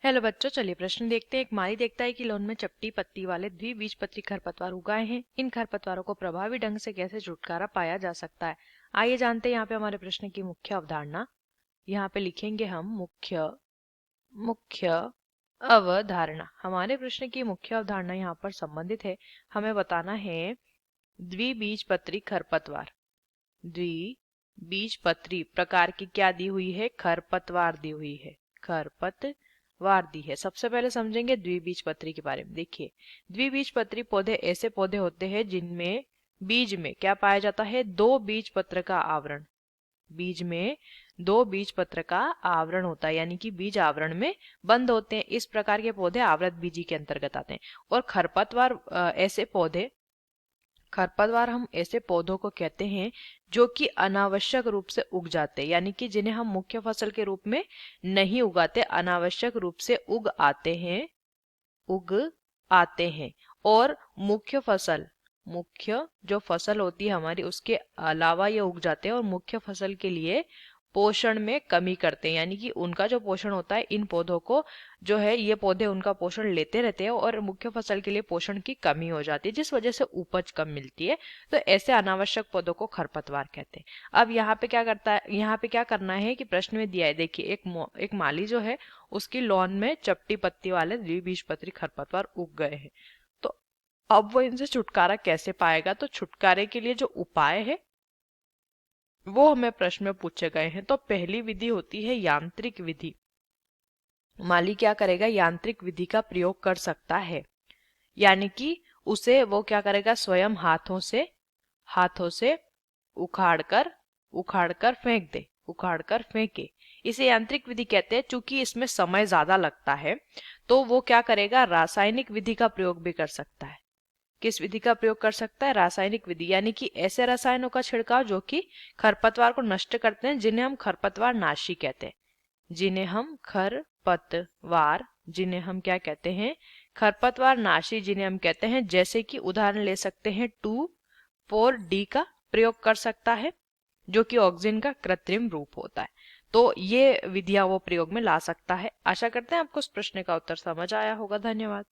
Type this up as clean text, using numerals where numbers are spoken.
Hello बच्चों, चलिए प्रश्न देखते हैं। एक माली देखता है कि लॉन में चपटी पत्ती वाले द्विबीजपत्री खरपतवार उगाए हैं। इन खरपतवारों को प्रभावी ढंग से कैसे छुटकारा पाया जा सकता है। आइए जानते हैं यहाँ पे हमारे प्रश्न की मुख्य अवधारणा। यहाँ पे लिखेंगे हम मुख्य मुख्य अवधारणा। हमारे प्रश्न की मुख्य अवधारणा यहाँ पर संबंधित है। हमें बताना है द्विबीजपत्री खरपतवार। द्विबीजपत्री प्रकार की क्या दी हुई है? खरपतवार दी हुई है। खरपतवार दी है। सबसे पहले समझेंगे द्विबीजपत्री के बारे में। देखिए, द्विबीजपत्री पौधे ऐसे पौधे होते हैं जिनमें बीज में क्या पाया जाता है? दो बीज पत्र का आवरण। बीज में दो बीज पत्र का आवरण होता है, यानी कि बीज आवरण में बंद होते हैं। इस प्रकार के पौधे आवृत बीजी के अंतर्गत आते हैं। और खरपतवार हम ऐसे पौधों को कहते हैं जो कि अनावश्यक रूप से उग जाते हैं, यानी कि जिन्हें हम मुख्य फसल के रूप में नहीं उगाते, अनावश्यक रूप से उग आते हैं। और मुख्य जो फसल होती है हमारी, उसके अलावा ये उग जाते हैं और मुख्य फसल के लिए पोषण में कमी करते हैं, यानी कि उनका जो पोषण होता है, इन पौधों को जो है, ये पौधे उनका पोषण लेते रहते हैं और मुख्य फसल के लिए पोषण की कमी हो जाती है, जिस वजह से उपज कम मिलती है। तो ऐसे अनावश्यक पौधों को खरपतवार कहते हैं। अब यहाँ पे क्या करना है कि प्रश्न में दिया है। देखिए, एक माली जो है, उसकी लॉन में चपटी पत्ती वाले द्विबीजपत्री खरपतवार उग गए हैं। तो अब वो इनसे छुटकारा कैसे पाएगा? तो छुटकारे के लिए जो उपाय है वो हमें प्रश्न में पूछे गए हैं। तो पहली विधि होती है यांत्रिक विधि। माली क्या करेगा? यांत्रिक विधि का प्रयोग कर सकता है, यानी कि उसे वो क्या करेगा? स्वयं हाथों से उखाड़ कर फेंके। इसे यांत्रिक विधि कहते हैं। चूंकि इसमें समय ज्यादा लगता है, तो वो क्या करेगा? रासायनिक विधि का प्रयोग भी कर सकता है। किस विधि का प्रयोग कर सकता है? रासायनिक विधि, यानी कि ऐसे रसायनों का छिड़काव जो कि खरपतवार को नष्ट करते हैं, जिन्हें हम खरपतवार नाशी कहते हैं। जिन्हें हम क्या कहते हैं? खरपतवार नाशी, जिन्हें हम कहते हैं। जैसे कि उदाहरण ले सकते हैं, 2,4-D का प्रयोग कर सकता है, जो कि ऑक्सीजन का कृत्रिम रूप होता है। तो ये विधियां वो प्रयोग में ला सकता है। आशा करते हैं आपको इस प्रश्न का उत्तर समझ आया होगा। धन्यवाद।